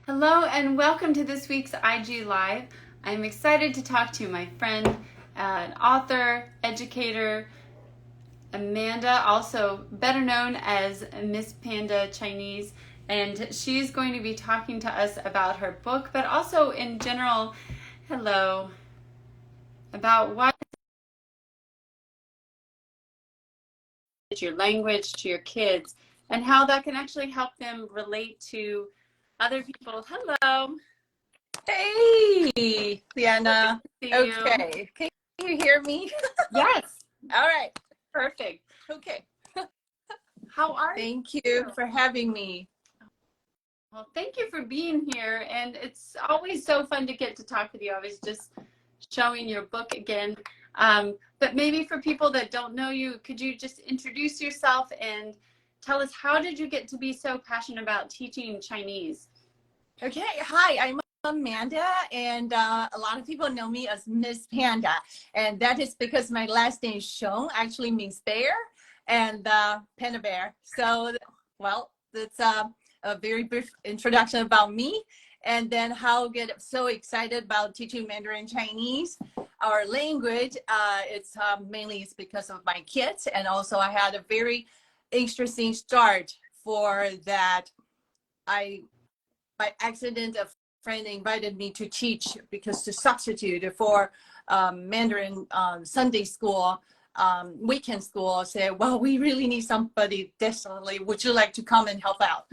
Hello and welcome to this week's IG Live. I'm excited to talk to my friend, an author, educator, Amanda, also better known as Miss Panda Chinese, and she's going to be talking to us about her book, but also in general, hello, about what is your language to your kids and how that can actually help them relate to other people. Hello. Hey, Liana. See you. Okay. Can you hear me? Yes. All right. Perfect. Okay. How are you? Thank you for having me. Well, thank you for being here. And it's always so fun to get to talk with you. I was just showing your book again. But maybe for people that don't know you, could you just introduce yourself and tell us, how did you get to be so passionate about teaching Chinese? Okay. Hi, I'm Amanda, and a lot of people know me as Miss Panda. And that is because my last name, Hsiung, actually means bear, and Panda bear. So, well, that's a very brief introduction about me. And then how I get so excited about teaching Mandarin Chinese, our language. It's mainly it's because of my kids. And also I had a very interesting start for that. By accident, a friend invited me to teach because to substitute for Mandarin Sunday school, weekend school. Said, well, we really need somebody desperately. Would you like to come and help out?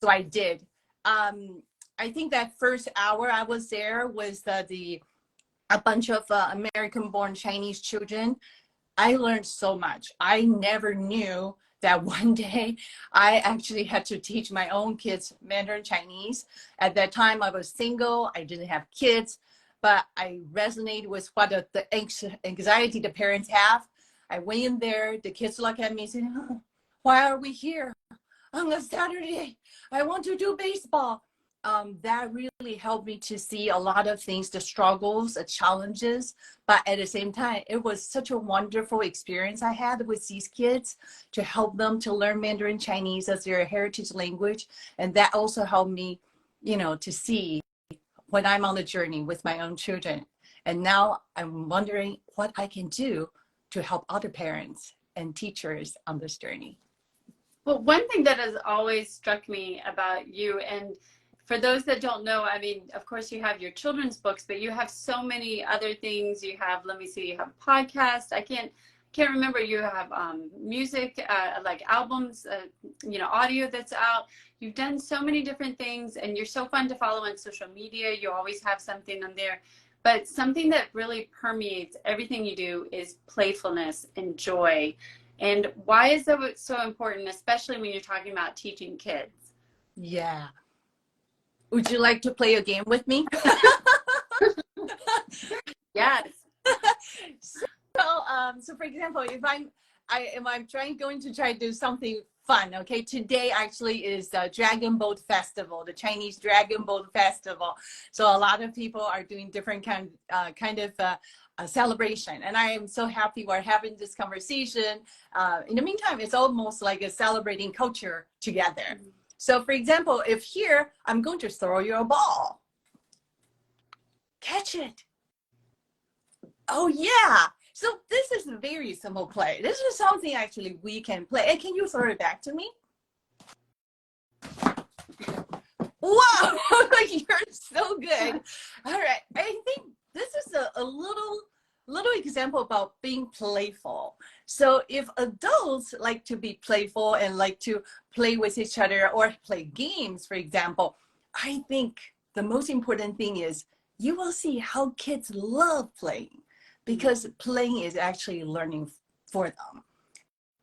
So I did. I think that first hour I was there was a bunch of American-born Chinese children. I learned so much. I never knew that one day I actually had to teach my own kids Mandarin Chinese. At that time, I was single. I didn't have kids, but I resonated with what the anxiety the parents have. I went in there. The kids look at me and said, oh, why are we here on a Saturday? I want to do baseball. That really helped me to see a lot of things, the struggles, the challenges, but at the same time, it was such a wonderful experience I had with these kids to help them to learn Mandarin Chinese as their heritage language. And that also helped me, to see when I'm on the journey with my own children. And now I'm wondering what I can do to help other parents and teachers on this journey. Well, one thing that has always struck me about you, and for those that don't know, I mean, of course you have your children's books, but you have so many other things. You have, let me see, you have podcasts. I can't remember. You have music, like albums, audio that's out. You've done so many different things, and you're so fun to follow on social media. You always have something on there. But something that really permeates everything you do is playfulness and joy. And why is that so important, especially when you're talking about teaching kids? Yeah. Would you like to play a game with me? Yes. So for example, if I'm going to try to do something fun, okay? Today actually is the Dragon Boat Festival, the Chinese Dragon Boat Festival. So a lot of people are doing different kind of celebration, and I am so happy we're having this conversation. In the meantime, it's almost like a celebrating culture together. Mm-hmm. So for example, if here, I'm going to throw you a ball. Catch it. Oh yeah. So this is a very simple play. This is something actually we can play. And can you throw it back to me? Wow, you're so good. All right. I think this is a little example about being playful. So if adults like to be playful and like to play with each other or play games, for example, I think the most important thing is you will see how kids love playing, because playing is actually learning for them.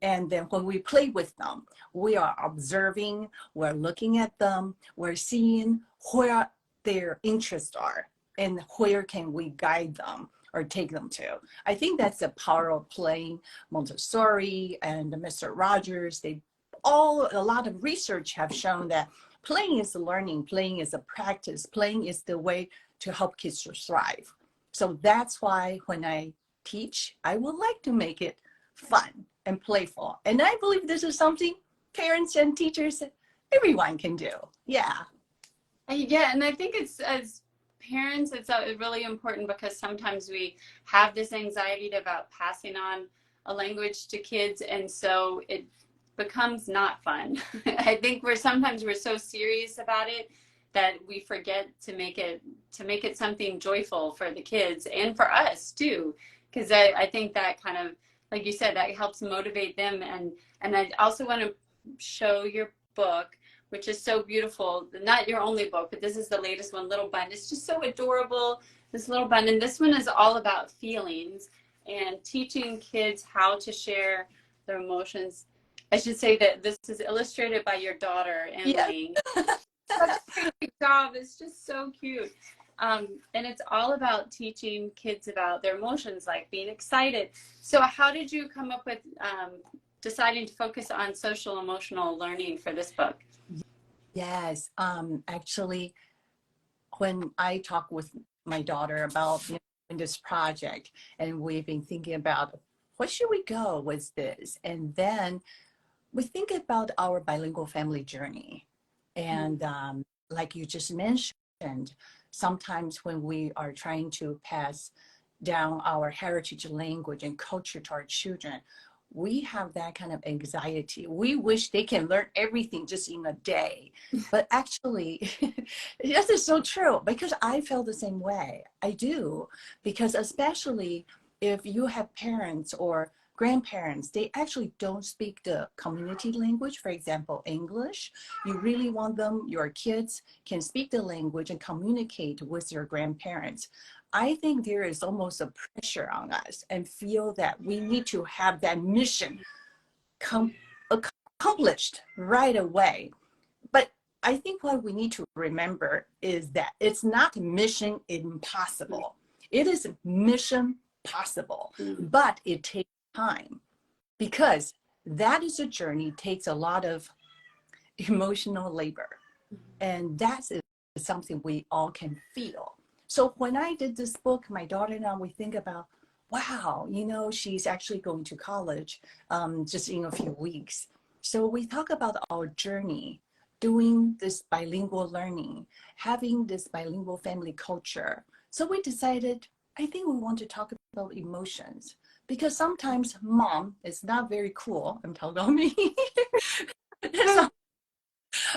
And then when we play with them, we are observing, we're looking at them, we're seeing where their interests are and where can we guide them or take them to. I think that's the power of playing. Montessori and Mr. Rogers, a lot of research have shown that playing is learning, playing is a practice, playing is the way to help kids to thrive. So that's why when I teach, I would like to make it fun and playful. And I believe this is something parents and teachers, everyone can do. Yeah. Yeah, and I think it's, as parents, it's really important because sometimes we have this anxiety about passing on a language to kids, and so it becomes not fun. I think we're so serious about it that we forget to make it something joyful for the kids and for us too. Because I think that kind of, like you said, that helps motivate them. And I also want to show your book, which is so beautiful. Not your only book, but this is the latest one, Little Bun. It's just so adorable, this little bun. And this one is all about feelings and teaching kids how to share their emotions. I should say that this is illustrated by your daughter, Yeah. Emily. Such a great job. It's just so cute. And it's all about teaching kids about their emotions, like being excited. So how did you come up with deciding to focus on social emotional learning for this book? Yes. Actually, when I talk with my daughter about in this project, and we've been thinking about what should we go with this, and then we think about our bilingual family journey. And like you just mentioned, sometimes when we are trying to pass down our heritage language and culture to our children, we have that kind of anxiety. We wish they can learn everything just in a day. But actually, this is so true because I feel the same way. I do, because especially if you have parents or grandparents, they actually don't speak the community language, for example, English. You really want them, your kids can speak the language and communicate with your grandparents. I think there is almost a pressure on us and feel that we need to have that mission accomplished right away. But I think what we need to remember is that it's not mission impossible. It is mission possible, but it takes time because that is a journey, takes a lot of emotional labor. And that is something we all can feel. So when I did this book, my daughter and I, we think about, wow, she's actually going to college just in a few weeks. So we talk about our journey, doing this bilingual learning, having this bilingual family culture. So we decided, I think we want to talk about emotions because sometimes mom is not very cool and tell on me. So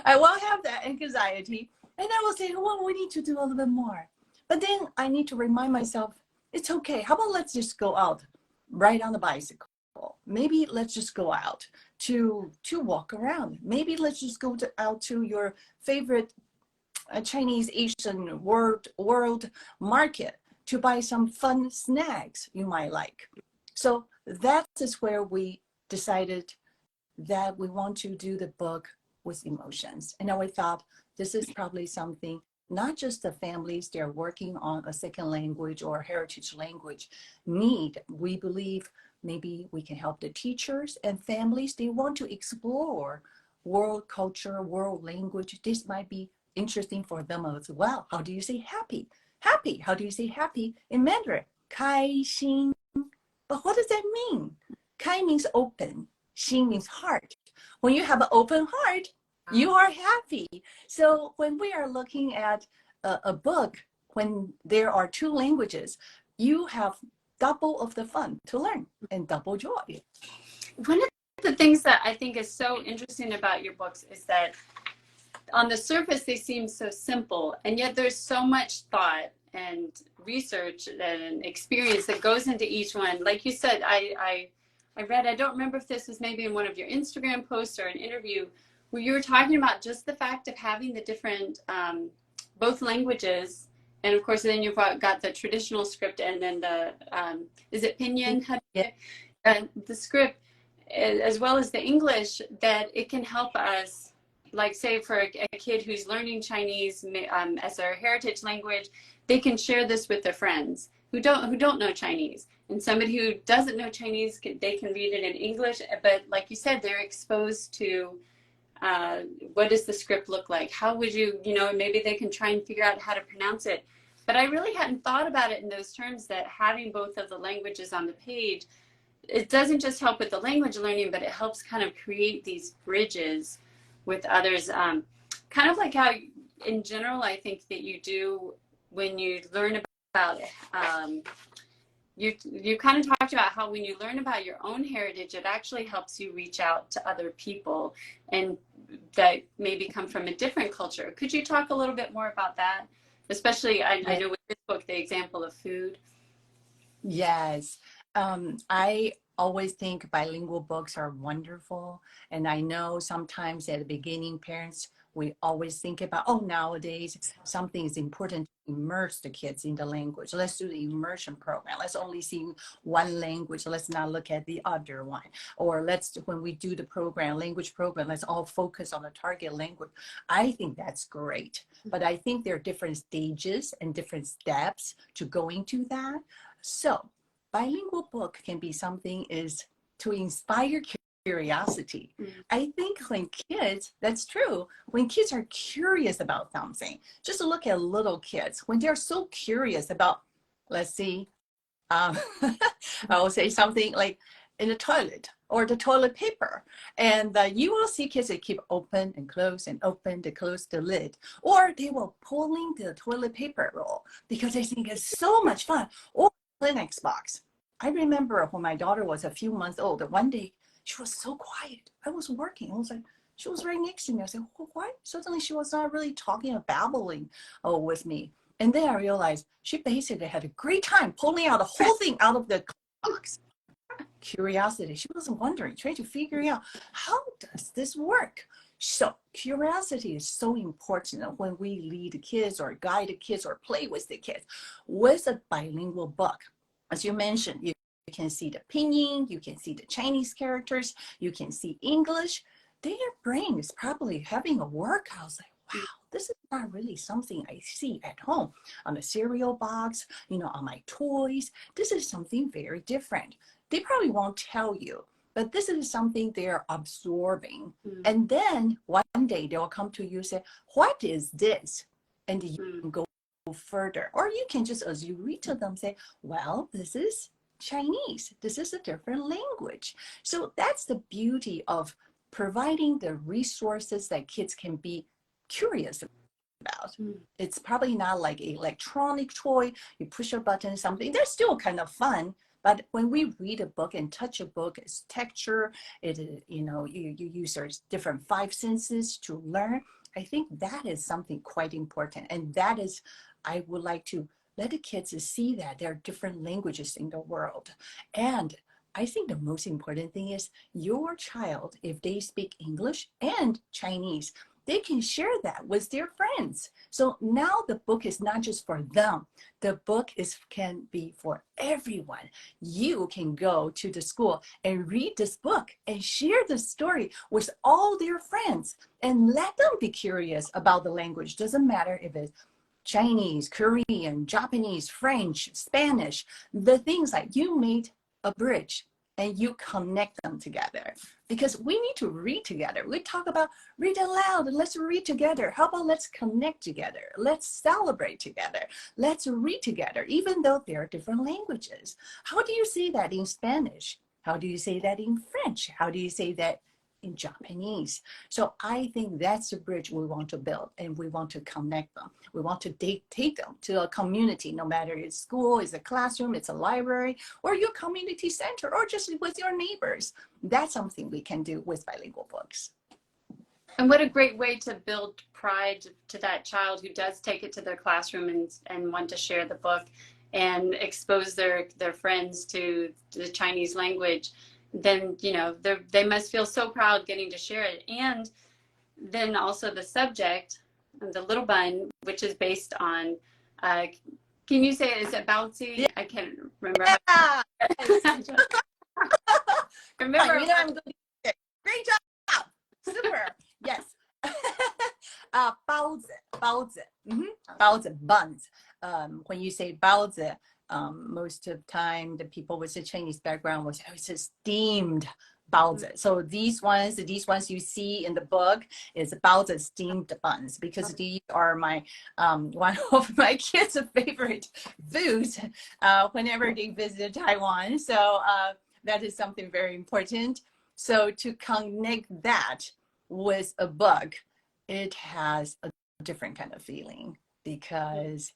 I will have that anxiety. And I will say, well, we need to do a little bit more. But then I need to remind myself, it's okay. How about let's just go out, ride on the bicycle. Maybe let's just go out to walk around. Maybe let's just go out to your favorite Chinese Asian world market to buy some fun snacks you might like. So that is where we decided that we want to do the book with emotions. And I thought this is probably something not just the families they're working on a second language or heritage language need. We believe maybe we can help the teachers and families. They want to explore world culture, world language. This might be interesting for them as well. How do you say happy? Happy. How do you say happy in Mandarin? 开心. But what does that mean? 开 means open. 心 means heart. When you have an open heart, you are happy. So when we are looking at a book, when there are two languages, you have double of the fun to learn and double joy. One of the things that I think is so interesting about your books is that on the surface they seem so simple, and yet there's so much thought and research and experience that goes into each one. Like you said, I read, I don't remember if this was maybe in one of your Instagram posts or an interview, where you were talking about just the fact of having the different, both languages. And of course, then you've got the traditional script and then the, is it Pinyin? Yeah. The script, as well as the English, that it can help us, like say for a kid who's learning Chinese as their heritage language, they can share this with their friends who don't know Chinese. And somebody who doesn't know Chinese, they can read it in English, but like you said, they're exposed to what does the script look like? How would you, maybe they can try and figure out how to pronounce it. But I really hadn't thought about it in those terms, that having both of the languages on the page, it doesn't just help with the language learning, but it helps kind of create these bridges with others. Kind of like how in general, I think that you do when you learn about you kind of talked about how when you learn about your own heritage, it actually helps you reach out to other people and that maybe come from a different culture. Could you talk a little bit more about that? Especially, I know with this book, the example of food. Yes. I always think bilingual books are wonderful. And I know sometimes at the beginning, parents, we always think about, oh, nowadays something is important to immerse the kids in the language. Let's do the immersion program. Let's only see one language. Let's not look at the other one. Or when we do the program, language program, let's all focus on the target language. I think that's great. But I think there are different stages and different steps to going to that. So bilingual book can be something is to inspire curiosity. I think when kids, that's true, when kids are curious about something, just look at little kids, when they're so curious about, let's see, I will say something like in the toilet or the toilet paper. And you will see kids that keep open and close and open to close the lid, or they will pulling the toilet paper roll because they think it's so much fun. Or Kleenex box. I remember when my daughter was a few months old, one day she was so quiet. I was working. I was like, she was right next to me. I said, well, why? Suddenly she was not really talking or babbling with me. And then I realized she basically had a great time pulling out the whole thing out of the box. Curiosity. She was wondering, trying to figure out, how does this work? So curiosity is so important when we lead the kids or guide the kids or play with the kids. With a bilingual book, as you mentioned, you can see the pinyin, you can see the Chinese characters, you can see English. Their brain is probably having a workout. Like, wow, this is not really something I see at home on a cereal box, on my toys. This is something very different. They probably won't tell you, but this is something they're absorbing. And then one day they'll come to you and say, what is this? And you can go further. Or you can just, as you read to them, say, well, this is Chinese. This is a different language. So that's the beauty of providing the resources that kids can be curious about. It's probably not like an electronic toy. You push a button, something. They're still kind of fun. But when we read a book and touch a book, it's texture. You use your different five senses to learn. I think that is something quite important. And that is, I would like to let the kids see that there are different languages in the world. And I think the most important thing is your child, if they speak English and Chinese, they can share that with their friends. So now the book is not just for them. The book can be for everyone. You can go to the school and read this book and share the story with all their friends and let them be curious about the language. Doesn't matter if it's Chinese, Korean, Japanese, French, Spanish, the things like you made a bridge and you connect them together, because we need to read together. We talk about read aloud, let's read together. How about let's connect together? Let's celebrate together. Let's read together, even though there are different languages. How do you say that in Spanish? How do you say that in French? How do you say that in Japanese? So I think that's the bridge we want to build, and we want to connect them. We want to take them to a community, no matter it's school, it's a classroom, it's a library, or your community center, or just with your neighbors. That's something we can do with bilingual books. And what a great way to build pride to that child who does take it to their classroom and want to share the book and expose their friends to the Chinese language. Then they must feel so proud getting to share it. And then also the subject, the little bun, which is based on can you say, is it bouncy? Yeah. I can't remember. Yeah. Remember, I'm going to do it. Great job. Super. Yes. 包子 buns. When you say 包子, most of the time the people with a Chinese background will say, oh, it's a steamed 包子. So these ones you see in the book is 包子 steamed buns, because these are my one of my kids' favorite foods whenever they visit Taiwan. So that is something very important. So to connect that with a book, it has a different kind of feeling, because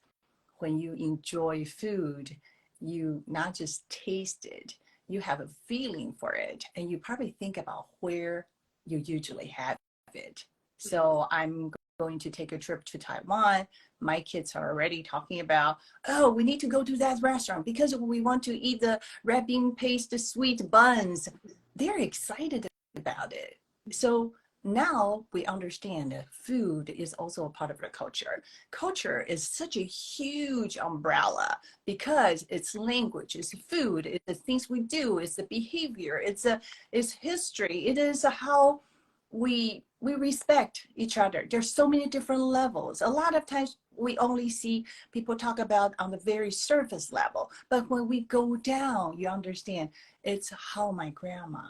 when you enjoy food, you not just taste it, you have a feeling for it, and you probably think about where you usually have it. So I'm going to take a trip to Taiwan. My kids are already talking about, oh, we need to go to that restaurant because we want to eat the red bean paste sweet buns. They're excited about it. So now we understand that food is also a part of the culture. Culture is such a huge umbrella because it's language, it's food, it's the things we do, it's the behavior, it's history, it is how we respect each other. There's so many different levels. A lot of times we only see people talk about on the very surface level, but when we go down, you understand it's how my grandma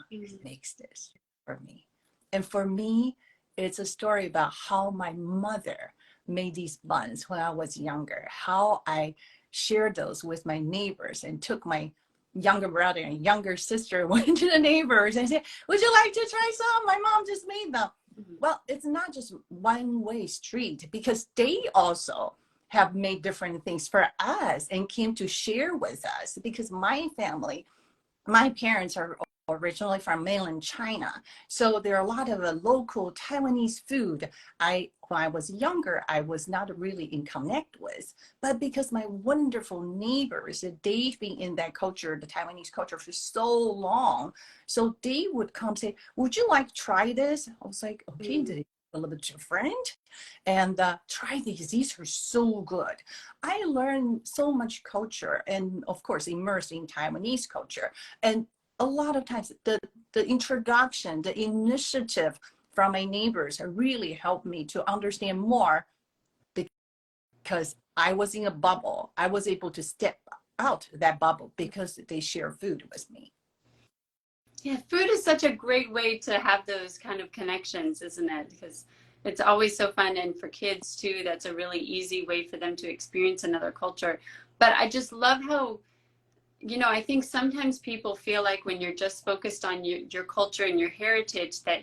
makes this for me. And for me, it's a story about how my mother made these buns when I was younger, how I shared those with my neighbors and took my younger brother and younger sister went to the neighbors and said, would you like to try some? My mom just made them. Well, it's not just one-way street, because they also have made different things for us and came to share with us, because my family, my parents are originally from mainland China. So there are a lot of local Taiwanese food when I was younger, I was not really in connect with. But because my wonderful neighbors, they've been in that culture, the Taiwanese culture, for so long. So they would come say, would you like to try this? I was like, okay, a little bit different. And try these. These are so good. I learned so much culture and, of course, immersed in Taiwanese culture. And a lot of times the introduction, the initiative from my neighbors really helped me to understand more, because I was in a bubble. I was able to step out that bubble because they share food with me. Yeah, food is such a great way to have those kind of connections, isn't it? Because it's always so fun. And for kids too, that's a really easy way for them to experience another culture. But I just love how, I think sometimes people feel like when you're just focused on your culture and your heritage, that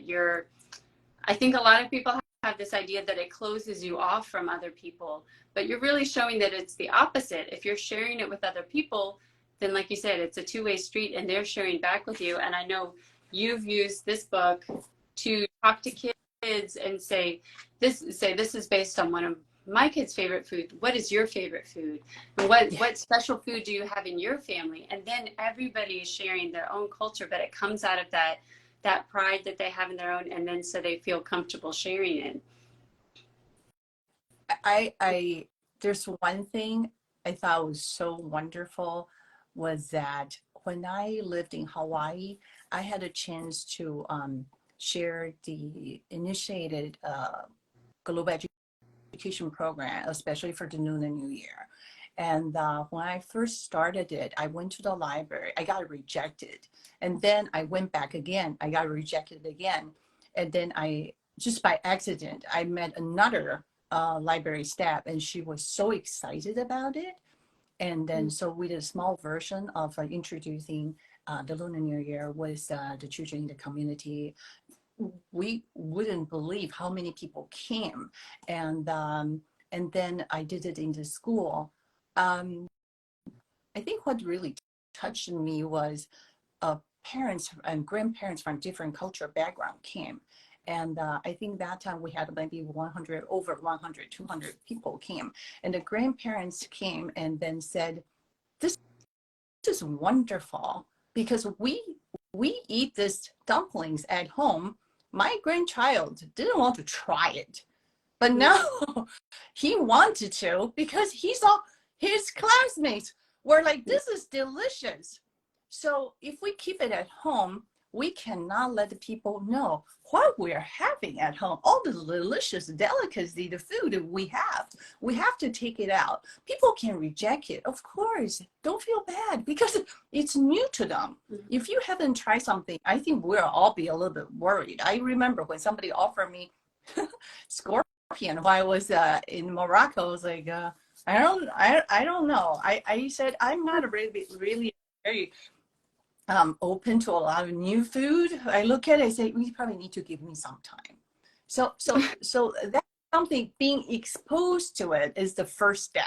I think a lot of people have this idea that it closes you off from other people, but you're really showing that it's the opposite. If you're sharing it with other people, then like you said, it's a two-way street and they're sharing back with you. And I know you've used this book to talk to kids and say, this is based on one of my kids' favorite food. What is your favorite food? And what special food do you have in your family? And then everybody is sharing their own culture, but it comes out of that pride that they have in their own, and then so they feel comfortable sharing it. There's one thing I thought was so wonderful, was that when I lived in Hawaii, I had a chance to share the initiated global education program, especially for the Lunar New Year. And when I first started it, I went to the library, I got rejected. And then I went back again, I got rejected again. And then just by accident, I met another library staff, and she was so excited about it. And then so we did a small version of introducing the Lunar New Year with the children in the community. We wouldn't believe how many people came. And then I did it in the school. I think what really touched me was parents and grandparents from different cultural background came. And I think that time we had maybe over 100, 200 people came. And the grandparents came and then said, this is wonderful, because we eat this dumplings at home. My grandchild didn't want to try it, but now he wanted to, because he saw his classmates were like, this is delicious. So if we keep it at home, we cannot let the people know what we're having at home, all the delicious delicacy, the food that we have. We have to take it out. People can reject it, of course. Don't feel bad, because it's new to them. If you haven't tried something, I think we'll all be a little bit worried. I remember when somebody offered me scorpion while I was in Morocco. I was like, I don't know. I said, I'm not really very open to a lot of new food. I look at it, I say, we probably need to give me some time. So that something, being exposed to it is the first step.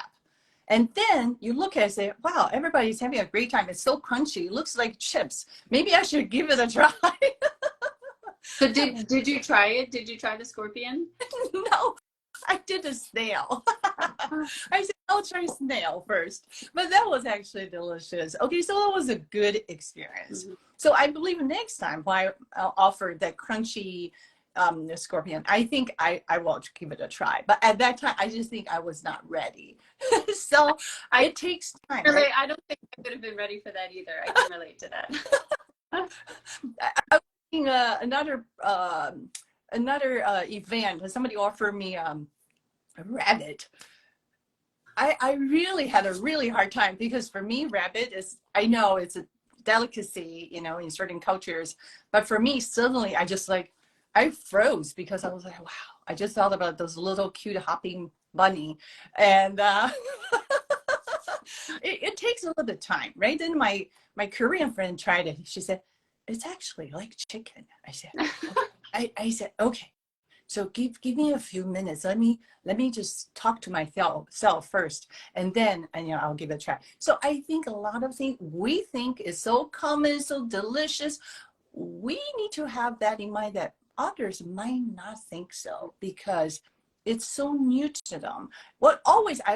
And then you look at it and say, wow, everybody's having a great time. It's so crunchy. It looks like chips. Maybe I should give it a try. So did you try it? Did you try the scorpion? No, I did a snail. I said, I'll try snail first. But that was actually delicious. Okay, so that was a good experience. Mm-hmm. So I believe next time when I'll offer that crunchy scorpion, I think I will give it a try. But at that time, I just think I was not ready. So it takes time. Really, Right? I don't think I would have been ready for that either. I can relate to that. I was thinking another event. Somebody offered me a rabbit. I really had a really hard time because for me, rabbit is, I know it's a delicacy, you know, in certain cultures. But for me, suddenly I froze because I was like, wow, I just thought about those little cute hopping bunny. And it takes a little bit of time, right? Then my Korean friend tried it. She said, it's actually like chicken. I said, I said, okay. So give me a few minutes. Let me just talk to myself first, and then I'll give it a try. So I think a lot of things we think is so common, so delicious. We need to have that in mind that others might not think so because it's so new to them. I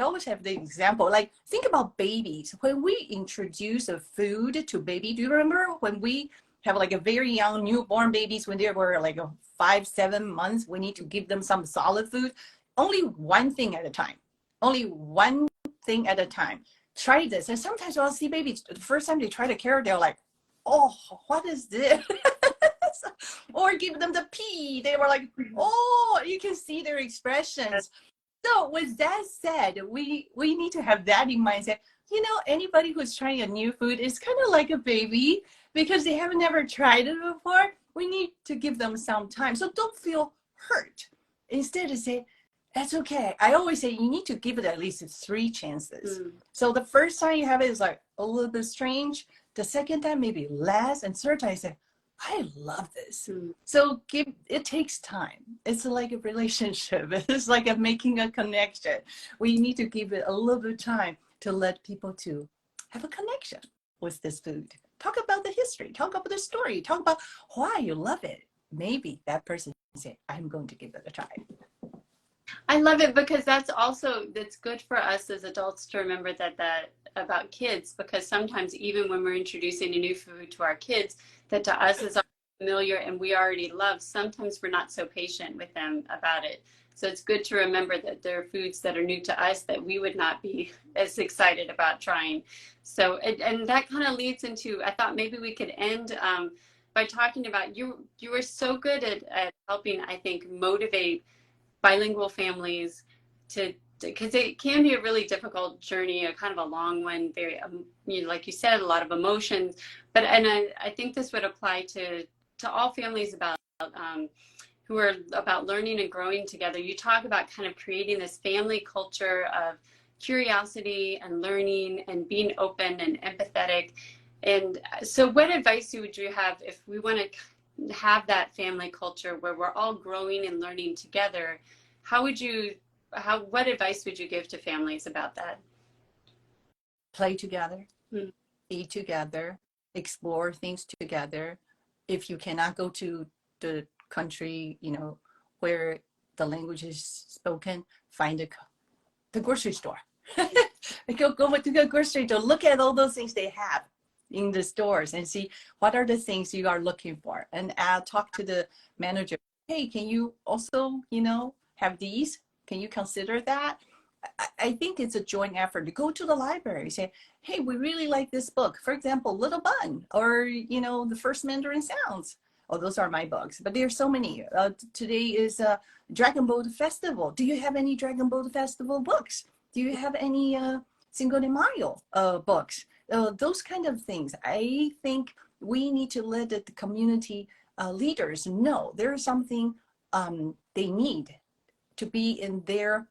always have the example, like think about babies. When we introduce a food to baby, do you remember when we have like a very young newborn babies, when they were like 5-7 months, we need to give them some solid food, only one thing at a time, only one thing at a time. Try this. And sometimes I'll see babies, the first time they try the carrot, they're like, oh, what is this? Or give them the pea, they were like, oh, you can see their expressions. So with that said, we need to have that in mind. That, anybody who's trying a new food is kind of like a baby because they haven't ever tried it before. We need to give them some time. So don't feel hurt. Instead of say, that's okay. I always say you need to give it at least 3 chances. So the first time you have it is like a little bit strange. The second time, maybe less. And third time, you say, I love this. So it takes time. It's like a relationship. It's like making a connection. We need to give it a little bit of time to let people to have a connection with this food. Talk about the history. Talk about the story. Talk about why you love it. Maybe that person say, I'm going to give it a try. I love it because that's good for us as adults to remember that about kids, because sometimes even when we're introducing a new food to our kids that to us is familiar and we already love, sometimes we're not so patient with them about it. So it's good to remember that there are foods that are new to us that we would not be as excited about trying. So, and that kind of leads into, I thought maybe we could end by talking about, you were so good at helping, I think, motivate bilingual families because it can be a really difficult journey, a kind of a long one, very, like you said, a lot of emotions. But I think this would apply to all families who are about learning and growing together. You talk about kind of creating this family culture of curiosity and learning and being open and empathetic. And so what advice would you have if we want to have that family culture where we're all growing and learning together? What advice would you give to families about that? Play together, eat together, explore things together. If you cannot go to the country, where the language is spoken, find the grocery store. go to the grocery store, look at all those things they have in the stores and see what are the things you are looking for, and talk to the manager. Hey, can you also, have these? Can you consider that? I think it's a joint effort to go to the library, say, hey, we really like this book. For example, Little Bun, or, The First Mandarin Sounds. Oh, those are my books, but there are so many. Today is Dragon Boat Festival. Do you have any Dragon Boat Festival books? Do you have any Cinco de Mayo books? Those kind of things. I think we need to let the community leaders know there is something they need to be in their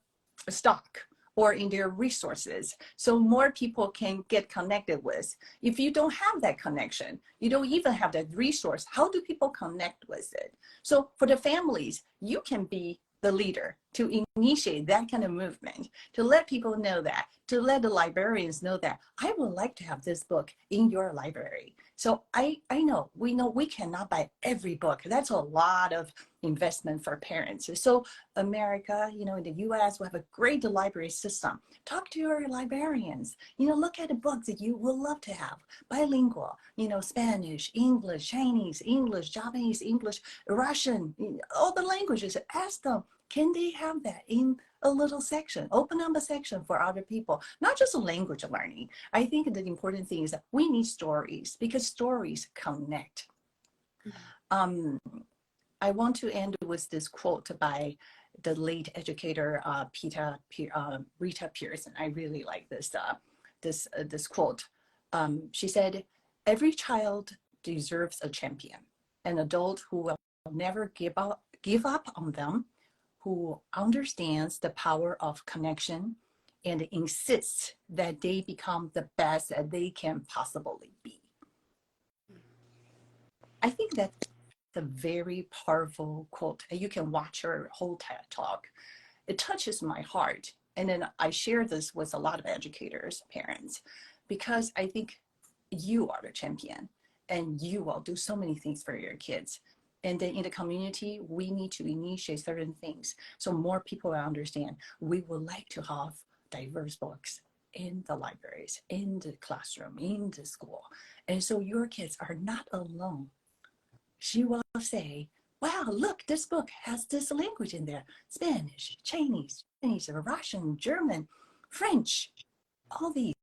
stock or in their resources, so more people can get connected with. If you don't have that connection, you don't even have that resource, how do people connect with it? So for the families, you can be the leader to initiate that kind of movement, to let people know that, to let the librarians know that I would like to have this book in your library. So I know we cannot buy every book. That's a lot of investment for parents. So America, in the US, we have a great library system. Talk to your librarians, look at the books that you would love to have, bilingual, Spanish, English, Chinese, English, Japanese, English, Russian, all the languages. Ask them, can they have that in a little section? Open up a section for other people, not just a language learning. I think the important thing is that we need stories because stories connect. I want to end with this quote by the late educator Rita Pearson. I really like this quote. She said, "Every child deserves a champion, an adult who will never give up on them, who understands the power of connection and insists that they become the best that they can possibly be." I think that's a very powerful quote. You can watch her whole TED talk. It touches my heart. And then I share this with a lot of educators, parents, because I think you are the champion and you will do so many things for your kids. And then in the community, we need to initiate certain things so more people will understand. We would like to have diverse books in the libraries, in the classroom, in the school. And so your kids are not alone. She will say, wow, look, this book has this language in there: Spanish, Chinese, Russian, German, French, all these.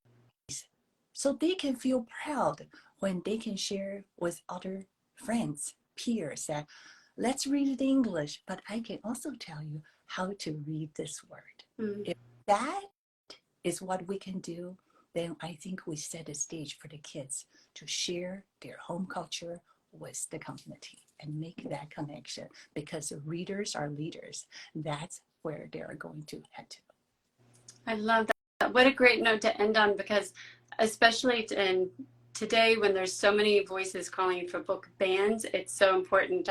So they can feel proud when they can share with other friends, peers, that let's read it in English, but I can also tell you how to read this word. If that is what we can do, then I think we set a stage for the kids to share their home culture with the community and make that connection, because readers are leaders. That's where they're going to head to. I love that. What a great note to end on, because especially in today when there's so many voices calling for book bans, it's so important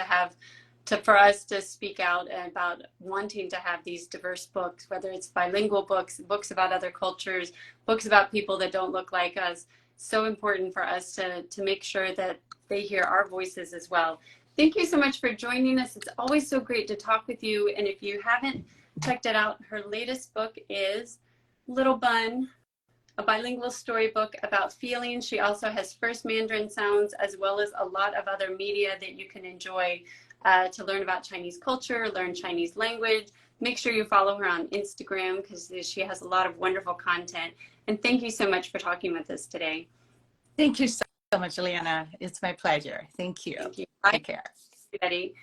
for us to speak out about wanting to have these diverse books, whether it's bilingual books, books about other cultures, books about people that don't look like us. So important for us to make sure that they hear our voices as well. Thank you so much for joining us. It's always so great to talk with you. And if you haven't checked it out, her latest book is Little Bun, a bilingual storybook about feelings. She also has first Mandarin sounds, as well as a lot of other media that you can enjoy to learn about Chinese culture, learn Chinese language. Make sure you follow her on Instagram because she has a lot of wonderful content. And thank you so much for talking with us today. Thank you so much, Liana. It's my pleasure. Thank you. Thank you. Take care. Everybody.